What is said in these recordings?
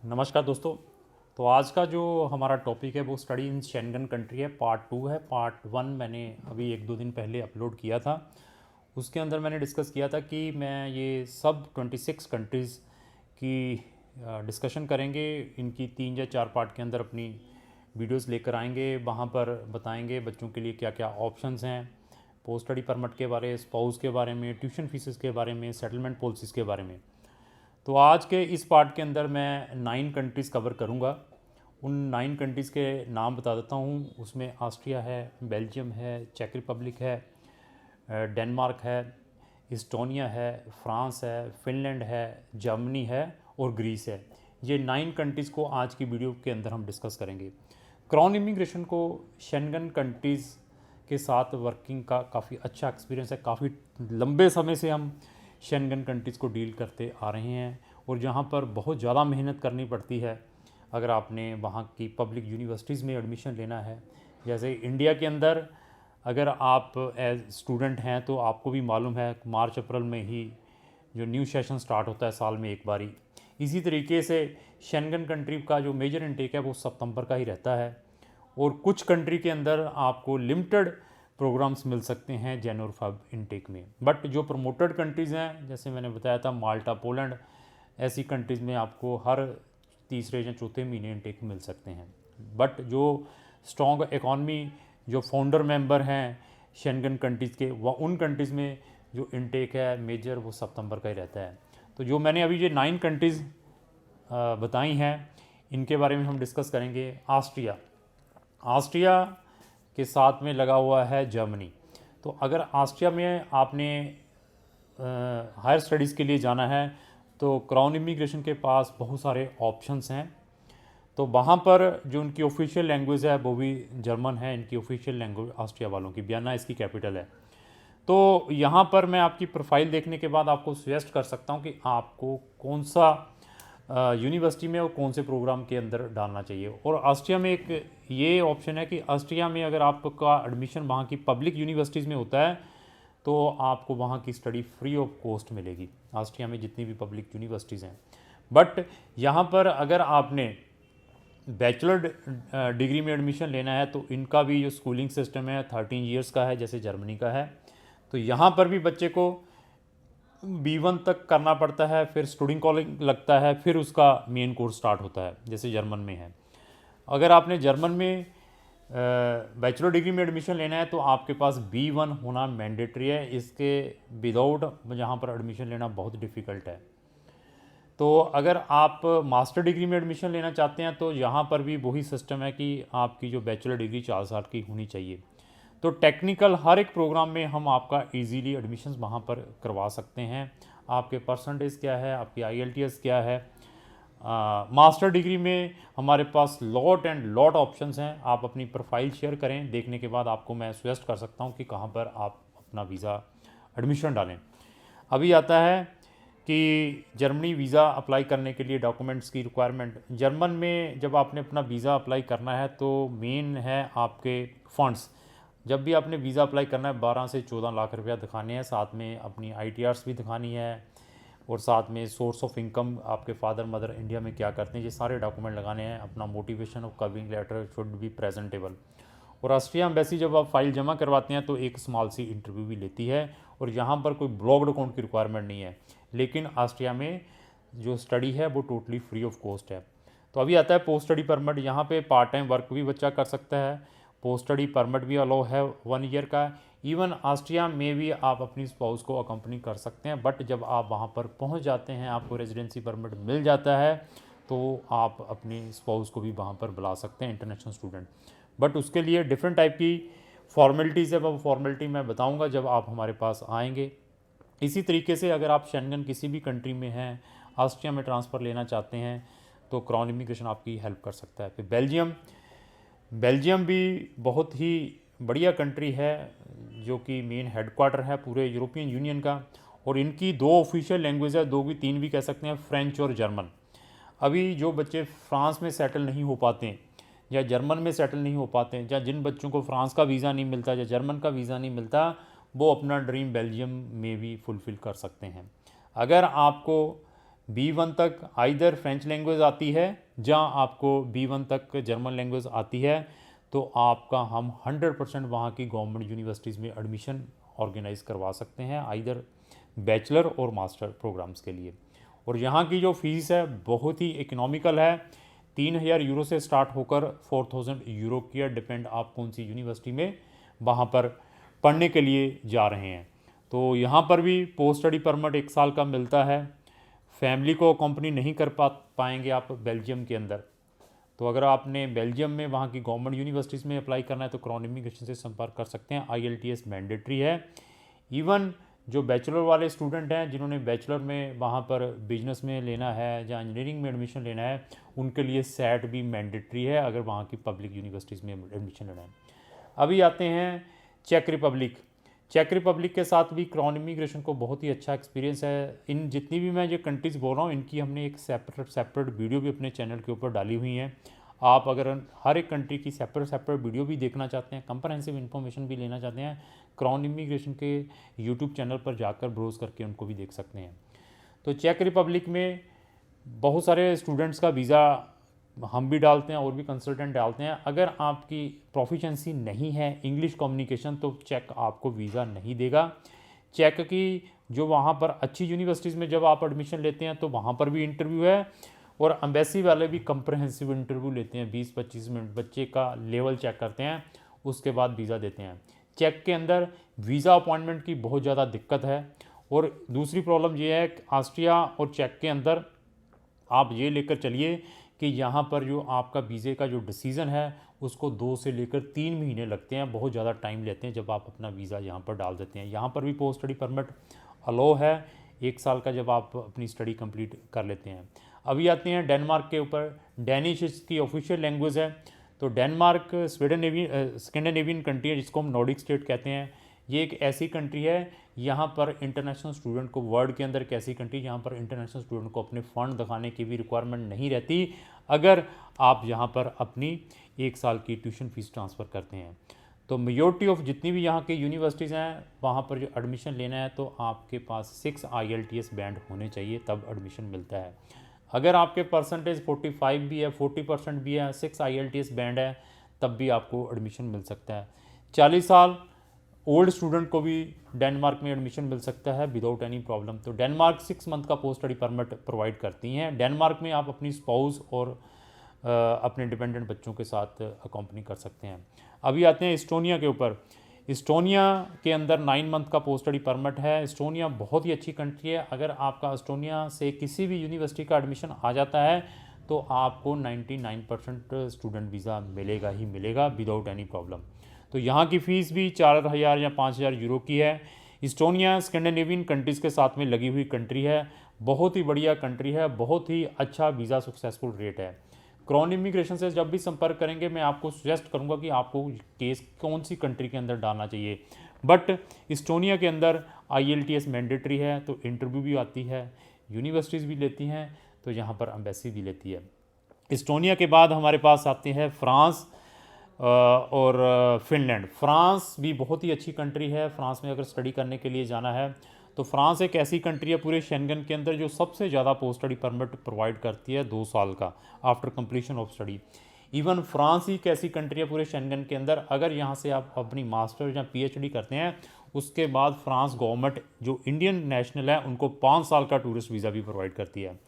नमस्कार दोस्तों। तो आज का जो हमारा टॉपिक है वो स्टडी इन शेंगन कंट्री है, पार्ट 2 है। पार्ट 1 मैंने अभी 1-2 दिन पहले अपलोड किया था। उसके अंदर मैंने डिस्कस किया था कि मैं ये सब 26 कंट्रीज़ की डिस्कशन करेंगे। इनकी 3 या 4 पार्ट के अंदर अपनी वीडियोस लेकर आएंगे। वहाँ पर बताएंगे बच्चों के लिए क्या क्या ऑप्शंस हैं, पोस्ट स्टडी परमिट के बारे, स्पाउस के बारे में, ट्यूशन फीसेस के बारे में, सेटलमेंट पॉलिसीज़ के बारे में। तो आज के इस पार्ट के अंदर मैं 9 कंट्रीज़ कवर करूँगा। उन 9 कंट्रीज़ के नाम बता देता हूँ। उसमें ऑस्ट्रिया है, बेल्जियम है, चेक रिपब्लिक है, डेनमार्क है, इस्टोनिया है, फ्रांस है, फिनलैंड है, जर्मनी है और ग्रीस है। ये 9 कंट्रीज़ को आज की वीडियो के अंदर हम डिस्कस करेंगे। क्राउन इमिग्रेशन को शेंगन कंट्रीज़ के साथ वर्किंग का काफ़ी अच्छा एक्सपीरियंस है। काफ़ी लंबे समय से हम शेंगन कंट्रीज़ को डील करते आ रहे हैं और जहाँ पर बहुत ज़्यादा मेहनत करनी पड़ती है अगर आपने वहाँ की पब्लिक यूनिवर्सिटीज़ में एडमिशन लेना है। जैसे इंडिया के अंदर अगर आप एज स्टूडेंट हैं तो आपको भी मालूम है मार्च अप्रैल में ही जो न्यू सेशन स्टार्ट होता है साल में एक बारी। इसी तरीके से शेंगन कंट्री का जो मेजर इनटेक है वो सितंबर का ही रहता है और कुछ कंट्री के अंदर आपको लिमिटेड प्रोग्राम्स मिल सकते हैं जन और फब इनटेक में। बट जो प्रमोटेड कंट्रीज़ हैं, जैसे मैंने बताया था माल्टा, पोलैंड, ऐसी कंट्रीज़ में आपको हर तीसरे या चौथे महीने इनटेक मिल सकते हैं। बट जो स्ट्रॉन्ग इकॉनमी, जो फाउंडर मेंबर हैं शेंगन कंट्रीज़ के, वह उन कंट्रीज़ में जो इनटेक है मेजर वो सितंबर का ही रहता है। तो जो मैंने अभी ये 9 कंट्रीज़ बताई हैं इनके बारे में हम डिस्कस करेंगे। ऑस्ट्रिया के साथ में लगा हुआ है जर्मनी। तो अगर ऑस्ट्रिया में आपने हायर स्टडीज़ के लिए जाना है तो क्राउन इमिग्रेशन के पास बहुत सारे ऑप्शंस हैं। तो वहाँ पर जो उनकी ऑफिशियल लैंग्वेज है वो भी जर्मन है। इनकी ऑफिशियल लैंग्वेज ऑस्ट्रिया वालों की, वियना इसकी कैपिटल है। तो यहाँ पर मैं आपकी प्रोफाइल देखने के बाद आपको सजेस्ट कर सकता हूँ कि आपको कौन सा यूनिवर्सिटी में और कौन से प्रोग्राम के अंदर डालना चाहिए। और ऑस्ट्रिया में एक ये ऑप्शन है कि ऑस्ट्रिया में अगर आपका एडमिशन वहाँ की पब्लिक यूनिवर्सिटीज़ में होता है तो आपको वहाँ की स्टडी फ्री ऑफ कॉस्ट मिलेगी, ऑस्ट्रिया में जितनी भी पब्लिक यूनिवर्सिटीज़ हैं। बट यहाँ पर अगर आपने बैचलर डिग्री में एडमिशन लेना है तो इनका भी जो स्कूलिंग सिस्टम है 13 ईयर्स का है जैसे जर्मनी का है। तो यहाँ पर भी बच्चे को B1 तक करना पड़ता है, फिर स्टूडेंट कॉलेज लगता है, फिर उसका मेन कोर्स स्टार्ट होता है जैसे जर्मन में है। अगर आपने जर्मन में बैचलर डिग्री में एडमिशन लेना है तो आपके पास B1 होना मैंडेटरी है। इसके विदाउट यहाँ पर एडमिशन लेना बहुत डिफ़िकल्ट है। तो अगर आप मास्टर डिग्री में एडमिशन लेना चाहते हैं तो यहाँ पर भी वही सिस्टम है कि आपकी जो बैचलर डिग्री 4 साल की होनी चाहिए। तो टेक्निकल हर एक प्रोग्राम में हम आपका इजीली एडमिशन्स वहाँ पर करवा सकते हैं। आपके परसेंटेज क्या है, आपकी IELTS क्या है। मास्टर डिग्री में हमारे पास लॉट एंड लॉट ऑप्शंस हैं। आप अपनी प्रोफाइल शेयर करें, देखने के बाद आपको मैं सजेस्ट कर सकता हूँ कि कहाँ पर आप अपना वीज़ा एडमिशन डालें। अभी आता है कि जर्मनी वीज़ा अप्लाई करने के लिए डॉक्यूमेंट्स की रिक्वायरमेंट। जर्मन में जब आपने अपना वीज़ा अप्लाई करना है तो मेन है आपके फंड्स। जब भी आपने वीज़ा अप्लाई करना है 12 से 14 लाख रुपया दिखाने हैं, साथ में अपनी ITRs भी दिखानी है और साथ में सोर्स ऑफ इनकम, आपके फादर मदर इंडिया में क्या करते हैं, ये सारे डॉक्यूमेंट लगाने हैं। अपना मोटिवेशन और कविंग लेटर शुड बी प्रेजेंटेबल। और ऑस्ट्रिया एम्बेसी जब आप फाइल जमा करवाते हैं तो एक स्मॉल सी इंटरव्यू भी लेती है और यहाँ पर कोई ब्लॉग्ड अकाउंट की रिक्वायरमेंट नहीं है। लेकिन ऑस्ट्रिया में जो स्टडी है वो टोटली फ्री ऑफ कॉस्ट है। तो अभी आता है पोस्ट स्टडी परमिट। यहाँ पे पार्ट टाइम वर्क भी बच्चा कर सकता है। पोस्ट स्टडी परमिट भी अलाउ है 1 ईयर का। इवन ऑस्ट्रिया में भी आप अपनी स्पाउस को अकम्पनी कर सकते हैं। बट जब आप वहाँ पर पहुँच जाते हैं, आपको रेजिडेंसी परमिट मिल जाता है तो आप अपनी स्पाउस को भी वहाँ पर बुला सकते हैं, इंटरनेशनल स्टूडेंट। बट उसके लिए डिफरेंट टाइप की फॉर्मेलिटीज़ है, वो फॉर्मेलिटी मैं बताऊँगा जब आप हमारे पास आएँगे। इसी तरीके से अगर आप शेंगन किसी भी कंट्री में हैं, ऑस्ट्रिया में ट्रांसफ़र लेना चाहते हैं तो क्राउन इमिग्रेशन आपकी हेल्प कर सकता है। फिर बेल्जियम भी बहुत ही बढ़िया कंट्री है जो कि मेन हेडक्वार्टर है पूरे यूरोपियन यूनियन का। और इनकी 2 ऑफिशियल लैंग्वेज है, 2 भी 3 भी कह सकते हैं, फ्रेंच और जर्मन। अभी जो बच्चे फ्रांस में सेटल नहीं हो पाते हैं या जर्मन में सेटल नहीं हो पाते हैं, या जिन बच्चों को फ्रांस का वीज़ा नहीं मिलता या जर्मन का वीज़ा नहीं मिलता, वो अपना ड्रीम बेल्जियम में भी फुलफ़िल कर सकते हैं। अगर आपको B1 तक आइदर फ्रेंच लैंग्वेज आती है जहाँ आपको B1 तक जर्मन लैंग्वेज आती है, तो आपका हम 100% वहाँ की गवर्नमेंट यूनिवर्सिटीज़ में एडमिशन ऑर्गेनाइज करवा सकते हैं, आइदर बैचलर और मास्टर प्रोग्राम्स के लिए। और यहाँ की जो फ़ीस है बहुत ही इकोनॉमिकल है, 3000 यूरो से स्टार्ट होकर 4000 यूरो की है, डिपेंड आप कौन सी यूनिवर्सिटी में वहाँ पर पढ़ने के लिए जा रहे हैं। तो यहाँ पर भी पोस्ट स्टडी परमिट 1 साल का मिलता है। फैमिली को अकम्पनी नहीं कर पाएंगे आप बेल्जियम के अंदर, तो अगर आपने बेल्जियम में वहाँ की गवर्नमेंट यूनिवर्सिटीज़ में अप्लाई करना है तो क्राउन इमिग्रेशन से संपर्क कर सकते हैं। IELTS मैंडेटरी है। इवन जो बैचलर वाले स्टूडेंट हैं जिन्होंने बैचलर में वहाँ पर बिजनेस में लेना है या इंजीनियरिंग में एडमिशन लेना है, उनके लिए SAT भी मैंडेटरी है अगर वहाँ की पब्लिक यूनिवर्सिटीज़ में एडमिशन लेना है। अभी आते हैं चेक रिपब्लिक। चेक रिपब्लिक के साथ भी क्राउन इमिग्रेशन को बहुत ही अच्छा एक्सपीरियंस है। इन जितनी भी मैं जो कंट्रीज़ बोल रहा हूँ इनकी हमने एक सेपरेट वीडियो भी अपने चैनल के ऊपर डाली हुई हैं। आप अगर हर एक कंट्री की सेपरेट वीडियो भी देखना चाहते हैं, कंप्रहेंसिव इन्फॉर्मेशन भी लेना चाहते हैं, क्राउन इमिग्रेशन के यूट्यूब चैनल पर जाकर ब्राउज करके उनको भी देख सकते हैं। तो चेक रिपब्लिक में बहुत सारे स्टूडेंट्स का वीज़ा हम भी डालते हैं और भी कंसल्टेंट डालते हैं। अगर आपकी प्रोफिशेंसी नहीं है इंग्लिश कम्युनिकेशन तो चेक आपको वीज़ा नहीं देगा। चेक की जो वहाँ पर अच्छी यूनिवर्सिटीज़ में जब आप एडमिशन लेते हैं तो वहाँ पर भी इंटरव्यू है, और एम्बेसी वाले भी कंप्रहेंसिव इंटरव्यू लेते हैं, 20-25 मिनट बच्चे का लेवल चेक करते हैं, उसके बाद वीज़ा देते हैं। चेक के अंदर वीज़ा अपॉइंटमेंट की बहुत ज़्यादा दिक्कत है। और दूसरी प्रॉब्लम ये है कि ऑस्ट्रिया और चेक के अंदर आप ये लेकर चलिए कि यहाँ पर जो आपका वीज़े का जो डिसीज़न है उसको 2 से लेकर 3 महीने लगते हैं, बहुत ज़्यादा टाइम लेते हैं जब आप अपना वीज़ा यहाँ पर डाल देते हैं। यहाँ पर भी पोस्ट स्टडी परमिट अलो है 1 साल का जब आप अपनी स्टडी कंप्लीट कर लेते हैं। अभी आते हैं डेनमार्क के ऊपर। डेनिश इसकी ऑफिशियल लैंग्वेज है। तो डेनमार्क स्कैंडिनेवियन कंट्री है जिसको हम नॉर्डिक स्टेट कहते हैं। ये एक ऐसी कंट्री है यहाँ पर इंटरनेशनल स्टूडेंट को, वर्ल्ड के अंदर एक ऐसी कंट्री जहाँ पर इंटरनेशनल स्टूडेंट को अपने फ़ंड दिखाने की भी रिक्वायरमेंट नहीं रहती अगर आप यहाँ पर अपनी 1 साल की ट्यूशन फ़ीस ट्रांसफ़र करते हैं। तो मेजॉरिटी ऑफ जितनी भी यहाँ के यूनिवर्सिटीज़ हैं वहाँ पर जो एडमिशन लेना है तो आपके पास 6 IELTS बैंड होने चाहिए तब एडमिशन मिलता है। अगर आपके परसेंटेज 45 भी है, 40% भी है, 6 IELTS बैंड है, तब भी आपको एडमिशन मिल सकता है। 40 साल ओल्ड स्टूडेंट को भी डेनमार्क में एडमिशन मिल सकता है विदाउट एनी प्रॉब्लम। तो डेनमार्क 6 मंथ का पोस्ट स्टडी परमिट प्रोवाइड करती हैं। डेनमार्क में आप अपनी स्पाउस और अपने डिपेंडेंट बच्चों के साथ अकम्पनी कर सकते हैं। अभी आते हैं इस्टोनिया के ऊपर। इस्टोनिया के अंदर 9 मंथ का पोस्ट स्टडी परमिट है। इस्टोनिया बहुत ही अच्छी कंट्री है। अगर आपका इस्टोनिया से किसी भी यूनिवर्सिटी का एडमिशन आ जाता है तो आपको 99% स्टूडेंट वीज़ा मिलेगा ही मिलेगा विदाउट एनी प्रॉब्लम। तो यहाँ की फ़ीस भी 4000 या 5000 यूरो की है। इस्टोनिया स्कैंडिनेवियन कंट्रीज़ के साथ में लगी हुई कंट्री है, बहुत ही बढ़िया कंट्री है, बहुत ही अच्छा वीज़ा सक्सेसफुल रेट है। क्राउन इमिग्रेशन से जब भी संपर्क करेंगे मैं आपको सजेस्ट करूंगा कि आपको केस कौन सी कंट्री के अंदर डालना चाहिए। बट इस्टोनिया के अंदर IELTS मैंडेटरी है, तो इंटरव्यू भी आती है, यूनिवर्सिटीज़ भी लेती हैं, तो यहाँ पर एम्बेसी भी लेती है। इस्टोनिया के बाद हमारे पास आते हैं फ्रांस और फिनलैंड। फ्रांस भी बहुत ही अच्छी कंट्री है। फ्रांस में अगर स्टडी करने के लिए जाना है तो फ्रांस एक ऐसी कंट्री है पूरे शेंगन के अंदर जो सबसे ज़्यादा पोस्ट स्टडी परमिट प्रोवाइड करती है 2 साल का after completion of study. Even France ही एक ऐसी कंट्री है पूरे शेंगन के अंदर, अगर यहाँ से आप अपनी मास्टर या PhD करते हैं उसके बाद फ्रांस गवर्नमेंट जो इंडियन नेशनल है उनको 5 साल का टूरिस्ट वीज़ा भी प्रोवाइड करती है।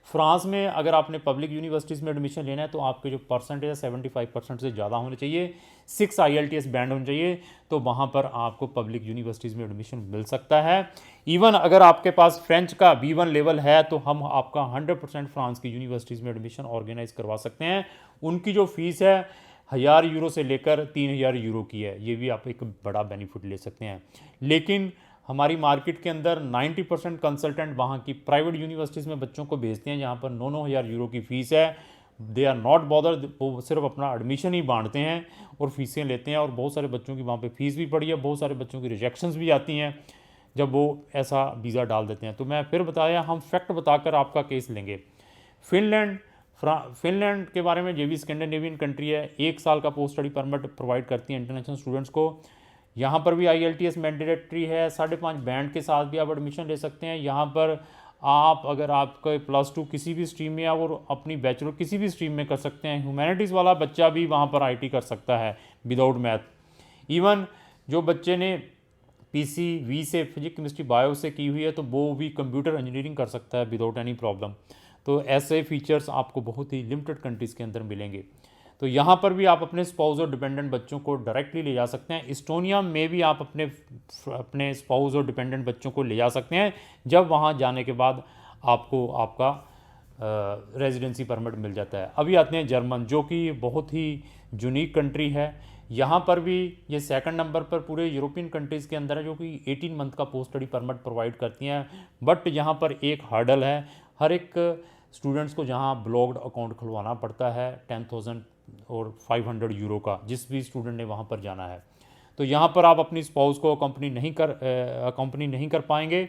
फ्रांस में अगर आपने पब्लिक यूनिवर्सिटीज़ में एडमिशन लेना है तो आपके जो परसेंटेज है 75% से ज़्यादा होने चाहिए, 6 IELTS बैंड होने चाहिए, तो वहाँ पर आपको पब्लिक यूनिवर्सिटीज़ में एडमिशन मिल सकता है। इवन अगर आपके पास फ्रेंच का B1 लेवल है तो हम आपका 100% फ्रांस की यूनिवर्सिटीज़ में एडमिशन ऑर्गेनाइज करवा सकते हैं। उनकी जो फ़ीस है 1000 यूरो से लेकर 3000 यूरो की है, ये भी आप एक बड़ा बेनिफिट ले सकते हैं। लेकिन हमारी मार्केट के अंदर 90% कंसल्टेंट वहाँ की प्राइवेट यूनिवर्सिटीज़ में बच्चों को भेजते हैं जहाँ पर 9-9000 यूरो की फ़ीस है। दे आर नॉट बॉदर, वो सिर्फ अपना एडमिशन ही बांटते हैं और फीसें लेते हैं, और बहुत सारे बच्चों की वहाँ पे फ़ीस भी पड़ी है, बहुत सारे बच्चों की रिजेक्शंस भी आती हैं जब वो ऐसा वीज़ा डाल देते हैं। तो मैं फिर बताया, हम फैक्ट बताकर आपका केस लेंगे। फिनलैंड के बारे में, ये भी स्कैंडिनेवियन कंट्री है, 1 साल का पोस्ट स्टडी परमिट प्रोवाइड करती है इंटरनेशनल स्टूडेंट्स को। यहाँ पर भी IELTS मैंडेटरी है, 5.5 बैंड के साथ भी आप एडमिशन ले सकते हैं। यहाँ पर आप अगर आपका +2 किसी भी स्ट्रीम में और अपनी बैचलर किसी भी स्ट्रीम में कर सकते हैं। ह्यूमैनिटीज़ वाला बच्चा भी वहाँ पर आईटी कर सकता है विदाउट मैथ। इवन जो बच्चे ने PCV से फिजिक्स केमिस्ट्री बायो से की हुई है तो वो भी कंप्यूटर इंजीनियरिंग कर सकता है विदाउट एनी प्रॉब्लम। तो ऐसे फीचर्स आपको बहुत ही लिमिटेड कंट्रीज़ के अंदर मिलेंगे। तो यहाँ पर भी आप अपने स्पाउस और डिपेंडेंट बच्चों को डायरेक्टली ले जा सकते हैं। इस्टोनिया में भी आप अपने स्पाउस और डिपेंडेंट बच्चों को ले जा सकते हैं जब वहाँ जाने के बाद आपको आपका रेजिडेंसी परमिट मिल जाता है। अभी आते हैं जर्मन, जो कि बहुत ही यूनिक कंट्री है। यहाँ पर भी ये सेकंड नंबर पर पूरे यूरोपियन कंट्रीज़ के अंदर है, जो कि 18 मंथ का पोस्ट स्टडी परमिट प्रोवाइड करती हैं। बट यहाँ पर एक हर्डल है, हर एक स्टूडेंट्स को जहाँ ब्लॉग्ड अकाउंट खुलवाना पड़ता है 10,000 और 500 यूरो का, जिस भी स्टूडेंट ने वहाँ पर जाना है। तो यहाँ पर आप अपनी स्पाउस को अकम्पनी नहीं कर पाएंगे।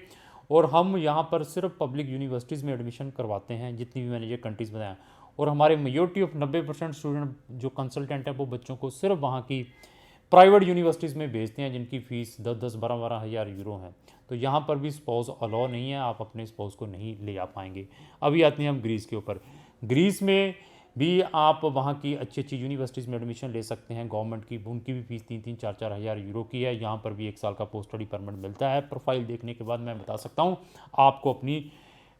और हम यहाँ पर सिर्फ पब्लिक यूनिवर्सिटीज़ में एडमिशन करवाते हैं, जितनी भी मैंने ये कंट्रीज़ बताया। और हमारे मेजोरिटी ऑफ 90% स्टूडेंट जो कंसल्टेंट हैं वो बच्चों को सिर्फ वहाँ की प्राइवेट यूनिवर्सिटीज़ में भेजते हैं, जिनकी फ़ीस 10-10, 12-12 हज़ार यूरो हैं। तो यहाँ पर भी स्पाउस अलाउ नहीं है, आप अपने स्पाउस को नहीं ले आ पाएंगे। अभी आते हैं हम ग्रीस के ऊपर। ग्रीस में भी आप वहाँ की अच्छी अच्छी यूनिवर्सिटीज़ में एडमिशन ले सकते हैं गवर्नमेंट की। उनकी भी फीस 3-3, 4-4 हज़ार यूरो की है। यहाँ पर भी 1 साल का पोस्ट स्टडी परमिट मिलता है। प्रोफाइल देखने के बाद मैं बता सकता हूँ आपको अपनी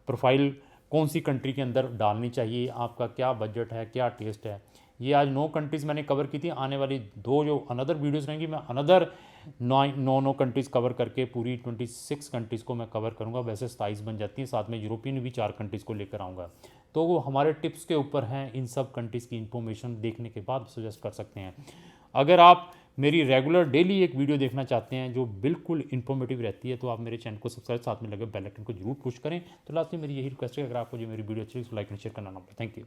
प्रोफाइल कौन सी कंट्री के अंदर डालनी चाहिए, आपका क्या बजट है, क्या टेस्ट है। ये आज 9 कंट्रीज़ मैंने कवर की थी। आने वाली 2 जो अनदर वीडियोज़ रहेंगी, मैं अनदर 9 कंट्रीज़ कवर करके पूरी 26 कंट्रीज़ को मैं कवर करूँगा। वैसे 27 बन जाती हैं, साथ में यूरोपियन भी 4 कंट्रीज़ को लेकर आऊँगा। तो वो हमारे टिप्स के ऊपर हैं, इन सब कंट्रीज़ की इंफॉर्मेशन देखने के बाद सजेस्ट कर सकते हैं। अगर आप मेरी रेगुलर डेली एक वीडियो देखना चाहते हैं जो बिल्कुल इन्फॉर्मेटिव रहती है, तो आप मेरे चैनल को सब्सक्राइब, साथ में लगे बेल आइकन को जरूर पुश करें। तो लास्ट में मेरी यही रिक्वेस्ट है, अगर आपको जो मेरी वीडियो अच्छी लगी तो लाइक एंड शेयर करना ना भूलें। Thank you.